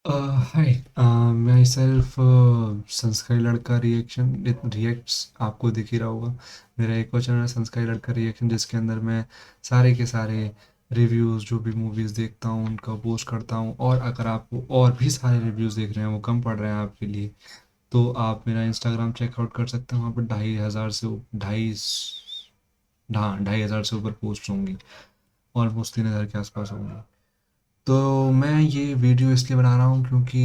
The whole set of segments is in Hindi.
हाय। माई सेल्फ संस्कारी लड़का रिएक्शन रिएक्ट्स आपको दिख ही रहा होगा। मेरा एक और चैनल है संस्कारी लड़का रिएक्शन, जिसके अंदर मैं सारे के सारे रिव्यूज़ जो भी मूवीज़ देखता हूँ उनका पोस्ट करता हूँ। और अगर आपको और भी सारे रिव्यूज़ देख रहे हैं, वो कम पड़ रहे हैं आपके लिए, तो आप मेरा इंस्टाग्राम चेकआउट कर सकते हैं। वहाँ पर 2,500 से ढाई 2,500 से ऊपर पोस्ट होंगी, ऑलमोस्ट 3,000 के आसपास होंगी। तो मैं ये वीडियो इसलिए बना रहा हूँ क्योंकि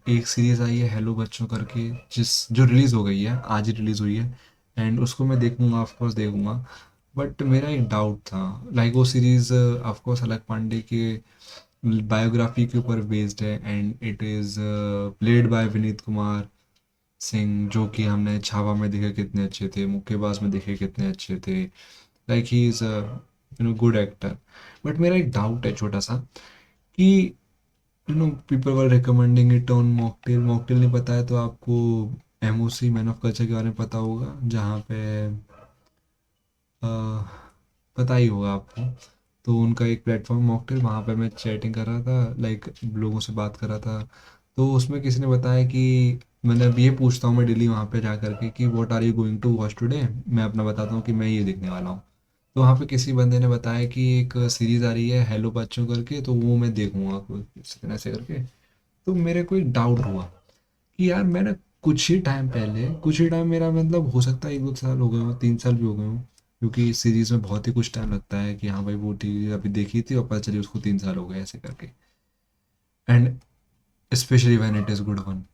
एक सीरीज़ आई है हेलो बच्चों करके, जिस जो रिलीज़ हो गई है, आज ही रिलीज़ हुई है। एंड उसको मैं देखूँगा, ऑफ कोर्स देखूँगा। बट मेरा एक डाउट था, लाइक वो सीरीज़ ऑफ कोर्स अलक पांडे के बायोग्राफी के ऊपर बेस्ड है, and it is played by Vineet Kumar Singh, जो कि हमने छावा में देखे कितने अच्छे थे, मुक्केबाज में देखे कितने अच्छे थे। Like he is good actor. But मेरा एक डाउट है छोटा सा, कि people were recommending it on mocktail. Mocktail नहीं पता है तो आपको एमओसी मैन ऑफ कल्चर के बारे में पता होगा, जहाँ पे अ, पता ही होगा आपको। तो उनका एक प्लेटफॉर्म मॉकटेल, वहाँ पे मैं चैटिंग कर रहा था, लाइक लोगों से बात कर रहा था। तो उसमें किसी ने बताया कि मैंने अब ये पूछता हूँ मैं डेली वहाँ पे जा करके कि what are you going to watch today. मैं अपना बताता हूँ कि मैं ये देखने वाला हूँ। तो वहाँ पे किसी बंदे ने बताया कि एक सीरीज़ आ रही है हेलो बच्चों करके, तो वो मैं देखूंगा इस तरह से करके। तो मेरे को एक डाउट हुआ कि यार मैंने कुछ ही टाइम, मेरा मतलब हो सकता है 1-2 साल हो गए हो, 3 साल भी हो गए हो, क्योंकि इस सीरीज में बहुत ही कुछ टाइम लगता है कि हाँ भाई वो टीवी अभी देखी थी और पता चली उसको 3 साल हो गए ऐसे करके। And specially when it is good one.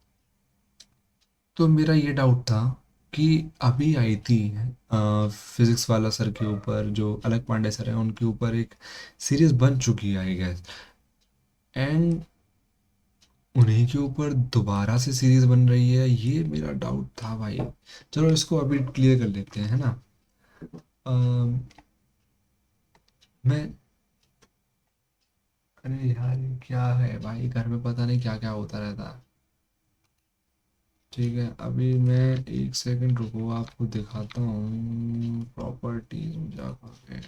तो मेरा ये डाउट था कि अभी आई थी फिजिक्स वाला सर के ऊपर, जो अलग पांडे सर हैं उनके ऊपर एक सीरीज बन चुकी है आई गेस, एंड उन्हीं के ऊपर दोबारा से सीरीज बन रही है, ये मेरा डाउट था भाई। चलो इसको अभी क्लियर कर लेते हैं, है ना। अम, मैं अरे यार ये क्या है भाई, घर में पता नहीं क्या क्या होता रहता है। ठीक है, अभी मैं एक सेकंड रुको, आपको दिखाता हूँ प्रॉपर्टीज में जाकर।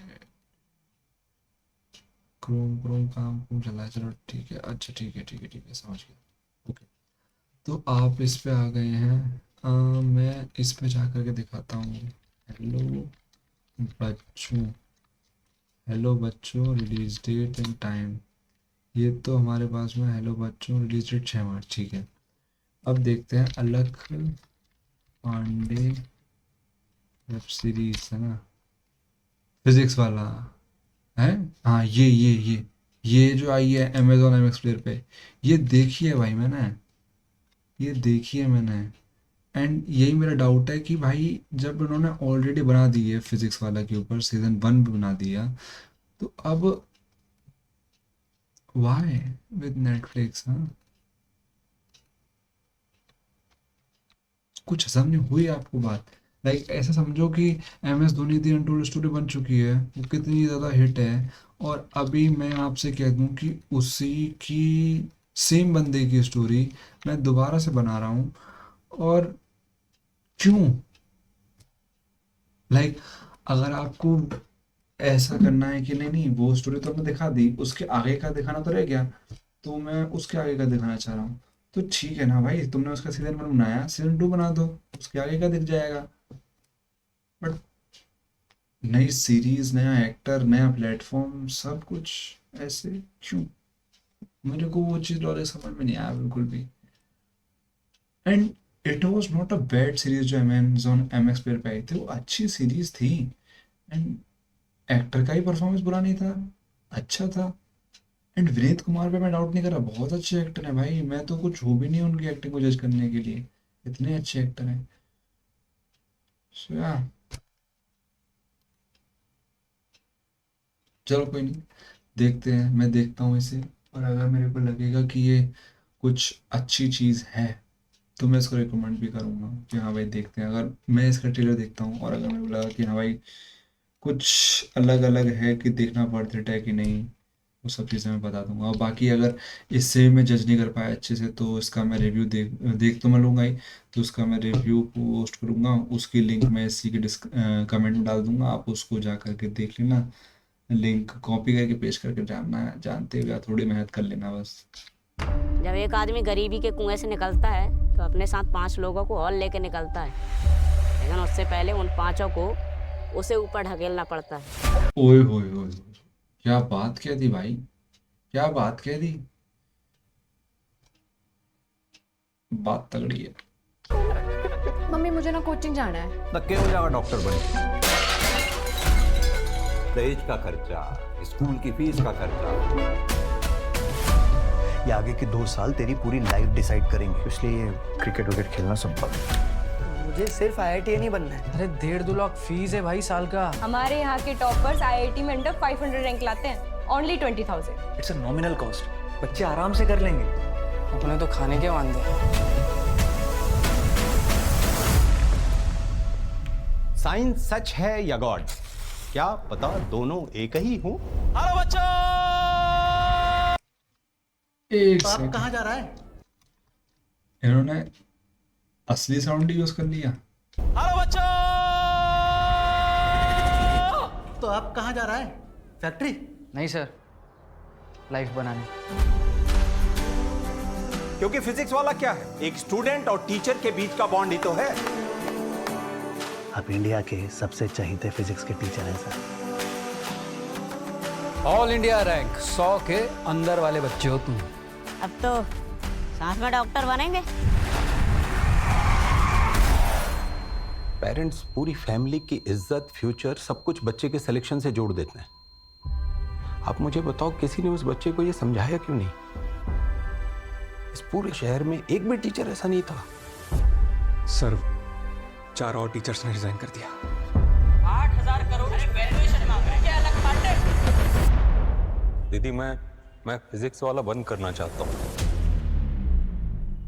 क्रोम क्रोम काम कुम चला है, चलो ठीक है, अच्छा ठीक है समझ गया। ओके। तो आप इस पे आ गए हैं। मैं इस पे जा करके दिखाता हूँ। हेलो बच्चों, हेलो बच्चों रिलीज डेट एंड टाइम। ये तो हमारे पास में हेलो बच्चों रिलीज डेट 6 मार्च, ठीक है। अब देखते हैं अलग पांडे वेब सीरीज, है ना, फिजिक्स वाला है। हाँ ये जो आई है अमेजोन एमएक्स प्लेयर पे, ये देखी है भाई मैंने, ये देखी है मैंने। एंड यही मेरा डाउट है कि भाई जब उन्होंने ऑलरेडी बना दी है फिजिक्स वाला के ऊपर सीजन 1 भी बना दिया, तो अब वाई विद नेटफ्लिक्स। हाँ, कुछ समझ में हुई आपको बात। लाइक ऐसा समझो कि M S Dhoni the untold story बन चुकी है, वो कितनी ज़्यादा हिट है। और अभी मैं आपसे कह दूं कि उसी की सेम बंदे की स्टोरी मैं दोबारा से बना रहा हूँ। और क्यों? लाइक अगर आपको ऐसा करना है कि नहीं नहीं वो स्टोरी तो हमने दिखा दी, उसके आगे का दिखाना तो रह गया, तो मैं उसके आगे का दिखाना चाह रहा हूँ। तो ठीक है ना भाई, तुमने उसका सीजन 1 बनाया, सीजन 2 बना दो, उसके आगे का दिख जाएगा। बट नई सीरीज, नया एक्टर, नया प्लेटफॉर्म, सब कुछ ऐसे क्यों? मेरे को वो चीज़ लॉजिक समझ में नहीं आया बिल्कुल भी। And it was not a bad series जो अमेजोन एमएक्स प्लेयर पे आई थी, वो अच्छी सीरीज थी। एंड एक्टर का ही परफॉर्मेंस बुरा नहीं था, अच्छा था। एंड विनीत कुमार पे मैं डाउट नहीं कर रहा, बहुत अच्छे एक्टर हैं भाई, मैं तो कुछ हो भी नहीं उनकी एक्टिंग को जज करने के लिए, इतने अच्छे एक्टर हैं। सो या, चलो कोई नहीं, देखते हैं, मैं देखता हूँ इसे। और अगर मेरे को लगेगा कि ये कुछ अच्छी चीज़ है, तो मैं इसको रिकमेंड भी करूँगा कि हाँ भाई देखते हैं। अगर मैं इसका ट्रेलर देखता हूँ और अगर मेरे को लगा कि हाँ भाई कुछ अलग अलग है कि देखना वर्थ इट है कि नहीं, वो सब चीज़ें मैं बता दूंगा। और बाकी अगर इससे भी मैं जज नहीं कर पाया अच्छे से, तो इसका मैं रिव्यू देख देख तो मैं लूँगा ही, तो उसका मैं रिव्यू पोस्ट करूँगा, उसकी लिंक मैं इसी के कमेंट में डाल दूंगा, आप उसको जा करके देख लेना। लिंक कॉपी करके पेस्ट करके जानना जानते हुए थोड़ी मेहनत कर लेना बस। जब एक आदमी गरीबी के कुएं से निकलता है तो अपने साथ 5 लोगों को और लेके निकलता है, लेकिन उससे पहले उन 5 को उसे ऊपर ढकेलना पड़ता है। ओए होए होए होए। क्या बात कह दी भाई, क्या बात कह दी, बात तगड़ी है। मम्मी मुझे ना कोचिंग जाना है। धक्के हो जाएगा डॉक्टर बन। दहेज का खर्चा, स्कूल की फीस का खर्चा, ये आगे के 2 साल तेरी पूरी लाइफ डिसाइड करेंगे, इसलिए क्रिकेट विकेट खेलना सब बंद। मुझे सिर्फ IIT नहीं बनना है। अरे 1.5 लाख फीस है भाई साल का। हमारे यहाँ के टॉपर्स IIT में अंडर 500 रैंक लाते हैं, only 20,000। It's a nominal cost, बच्चे आराम से कर लेंगे। अपने तो खाने के वांदे। साइंस सच है या गॉड, क्या पता दोनों एक ही हूँ। हेलो बच्चों, एक तो आप सेकंड, कहाँ जा रहा है? इन्होंने असली साउंड यूज कर लिया। हेलो बच्चों, तो आप कहाँ जा रहा है? फैक्ट्री? नहीं सर, लाइफ बनाने। क्योंकि फिजिक्स वाला क्या है, एक स्टूडेंट और टीचर के बीच का बॉन्ड ही तो है। आप इंडिया के सबसे चहीते फिजिक्स के टीचर हैं सर। ऑल इंडिया रैंक 100 के अंदर वाले बच्चे हो तुम। अब तो साथ में डॉक्टर बनेंगे। पेरेंट्स पूरी फैमिली की इज्जत, फ्यूचर सब कुछ बच्चे के सिलेक्शन से जोड़ देते हैं। आप मुझे बताओ, किसी ने उस बच्चे को ये समझाया क्यों नहीं? इस पूरे शहर में एक भी टीचर ऐसा नहीं था। सर 4 और टीचर्स ने रिजाइन कर दिया। 8,000 करोड़ की वैल्यूएशन मांग रहे हैं, क्या अलग फाटे? दीदी मैं फिजिक्स वाला बंद करना चाहता हूँ।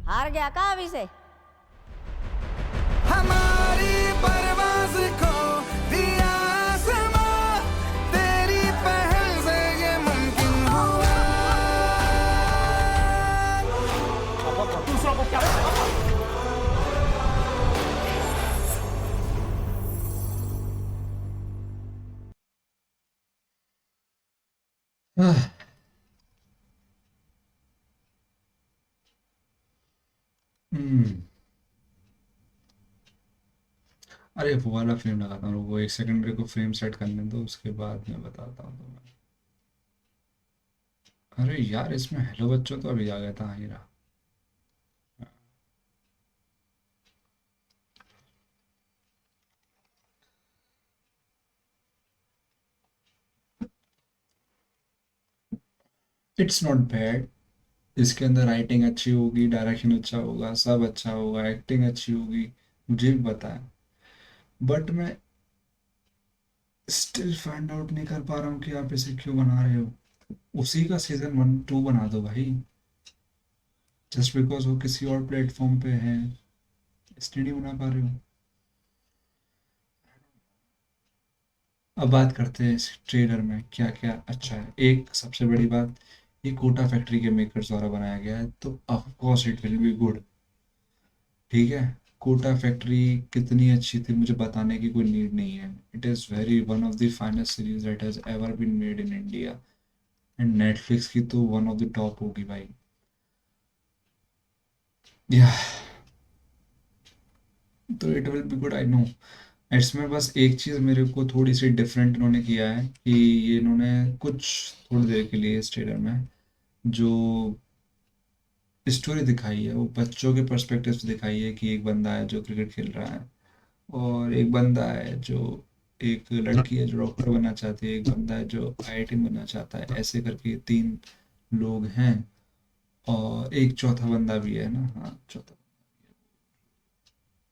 हार गया का अभी से? हमारी परवाज़ खो दिया आसमां, तेरी पहल से ये मुमकिन हुआ। दूसरों को क्या? हम्म, अरे वो वाला फ्रेम लगाता हूँ, वो एक सेकंड मेरे को फ्रेम सेट करने दो, उसके बाद मैं बताता हूँ तुम्हें। अरे यार, इसमें हेलो बच्चों तो अभी आ गया था, ही रहा। इट्स नॉट बैड, इसके अंदर राइटिंग अच्छी होगी, डायरेक्शन अच्छा होगा, सब अच्छा होगा, एक्टिंग अच्छी होगी, मुझे भी पता है। बट मैं स्टिल फाइंड आउट नहीं कर पा रहा हूँ कि आप इसे क्यों बना रहे हो। उसी का सीजन 1 2 बना दो भाई, जस्ट बिकॉज वो किसी और प्लेटफॉर्म पे है, इसलिए नहीं बना पा रहे हो। अब बात करते हैं इस ट्रेलर में क्या क्या अच्छा है। एक सबसे बड़ी बात, ये कोटा फैक्ट्री के मेकर्स द्वारा बनाया गया है, तो of course it will be good. ठीक है, कोटा फैक्ट्री कितनी अच्छी थी मुझे बताने की कोई नीड नहीं है। It is very one of the finest series that has ever been made in India, and Netflix की तो वन ऑफ द टॉप होगी भाई। या तो it will be good, I know. इसमें बस एक चीज़ मेरे को थोड़ी सी डिफरेंट इन्होंने किया है कि ये इन्होंने कुछ थोड़ी देर के लिए इस ट्रेलर में जो स्टोरी दिखाई है वो बच्चों के पर्सपेक्टिव से दिखाई है, कि एक बंदा है जो क्रिकेट खेल रहा है, और एक बंदा है जो, एक लड़की है जो डॉक्टर बनना चाहती है, एक बंदा है जो IIT बनना चाहता है, ऐसे करके 3 लोग हैं, और एक चौथा बंदा भी है ना, हाँ चौथा,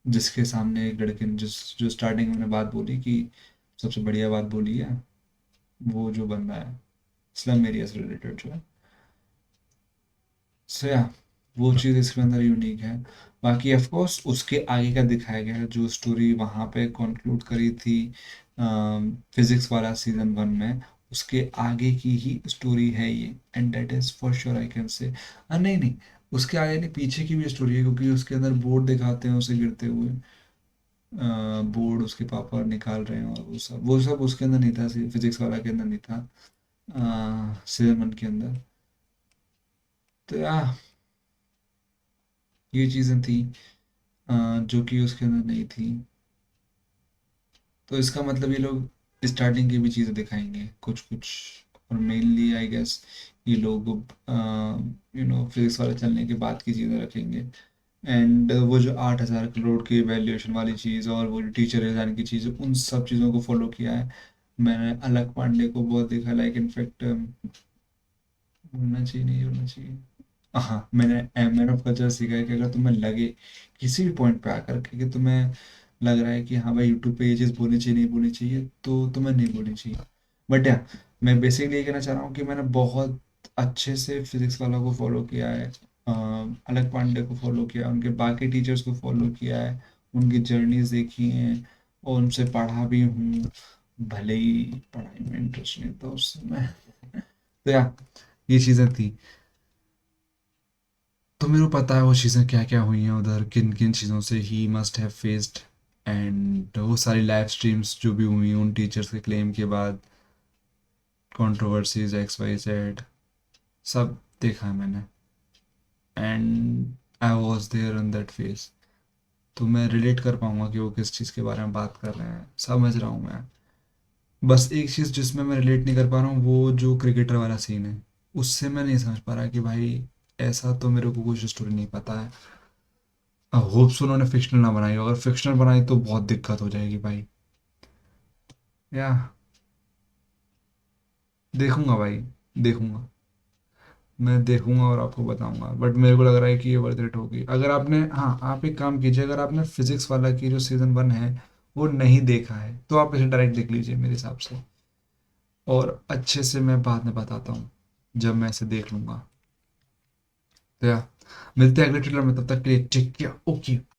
जिसके सामने एक लड़के ने जो स्टार्टिंग में मैंने बात बोली कि सबसे बढ़िया बात बोली है, वो जो बंदा है स्लम एरिया से रिलेटेड जो है, सो या वो चीज़ इसके अंदर यूनिक है। बाकी ऑफ कोर्स उसके आगे का दिखाया गया है, जो स्टोरी वहाँ पे कंक्लूड करी थी फिजिक्स वाला सीजन 1 में, उसके आगे की ही स्टोरी है ये, and that is for sure I can say. नहीं नहीं, उसके आगे नहीं, पीछे की भी स्टोरी है, क्योंकि उसके अंदर बोर्ड दिखाते हैं उसे गिरते हुए, बोर्ड उसके पापा निकाल रहे हैं, और वो सब उसके अंदर नहीं था, फिजिक्स वाला के अंदर नहीं था, सीजन 1 के अंदर। तो या ये चीज़ें थी जो कि उसके अंदर नहीं थी। तो इसका मतलब ये लोग स्टार्टिंग की भी चीज़ें दिखाएंगे कुछ कुछ, और मेनली आई गेस ये लोग फिजिक्स वाले चलने के बाद की चीज़ें रखेंगे। एंड वो जो 8,000 करोड़ की वैल्यूएशन वाली चीज़ और वो जो टीचर रिजाइन की चीज़, उन सब चीज़ों को फॉलो किया है मैंने। अलग पांडे को बहुत देखा, लाइक इनफैक्ट होना चाहिए नहीं होना चाहिए, हाँ मैंने मैन ऑफ कल्चर सीखा है कि अगर तुम्हें लगे किसी भी पॉइंट पे आकर के कि तुम्हें लग रहा है कि हाँ भाई यूट्यूब पे ये चीज़ बोलनी चाहिए नहीं बोलनी चाहिए, तो तुम्हें नहीं बोलनी चाहिए। बट या मैं बेसिकली ये कहना चाह रहा हूँ कि मैंने बहुत अच्छे से फिजिक्स वाला को फॉलो किया है, अलग पांडे को फॉलो किया है, उनके बाकी टीचर्स को फॉलो किया है, उनकी जर्नीज देखी हैं और उनसे पढ़ा भी हूँ, भले ही पढ़ाई में इंटरेस्ट नहीं था उस समय। तो या ये चीज़ें थी, तो मेरे को पता है वो चीज़ें क्या क्या हुई हैं उधर, किन किन चीज़ों से he must have faced. And वो सारी लाइव स्ट्रीम्स जो भी हुई उन टीचर्स के क्लेम के बाद, कंट्रोवर्सीज XYZ सब देखा है मैंने। And I was there in that phase, तो मैं रिलेट कर पाऊँगा कि वो किस चीज़ के बारे में बात कर रहे हैं, समझ रहा हूँ मैं। बस एक चीज़ जिसमें मैं रिलेट नहीं कर पा रहा हूँ वो जो क्रिकेटर वाला सीन है, उससे मैं नहीं समझ पा रहा कि भाई ऐसा तो मेरे को कुछ स्टोरी नहीं पता है। होप्स उन्होंने फिक्शनल ना बनाई हो, अगर फिक्शनल बनाई तो बहुत दिक्कत हो जाएगी भाई। या देखूंगा भाई, देखूंगा, मैं देखूंगा और आपको बताऊंगा। बट मेरे को लग रहा है कि ये वर्थ इट होगी। अगर आपने, हाँ आप एक काम कीजिए, अगर आपने फिजिक्स वाला की जो सीज़न 1 है वो नहीं देखा है तो आप इसे डायरेक्ट देख लीजिए मेरे हिसाब से, और अच्छे से मैं बाद में बताता हूँ जब मैं इसे देख लूँगा। तो या मिलते हैं अगले ट्रेलर में, तब तक के लिए टेक केयर, ओके।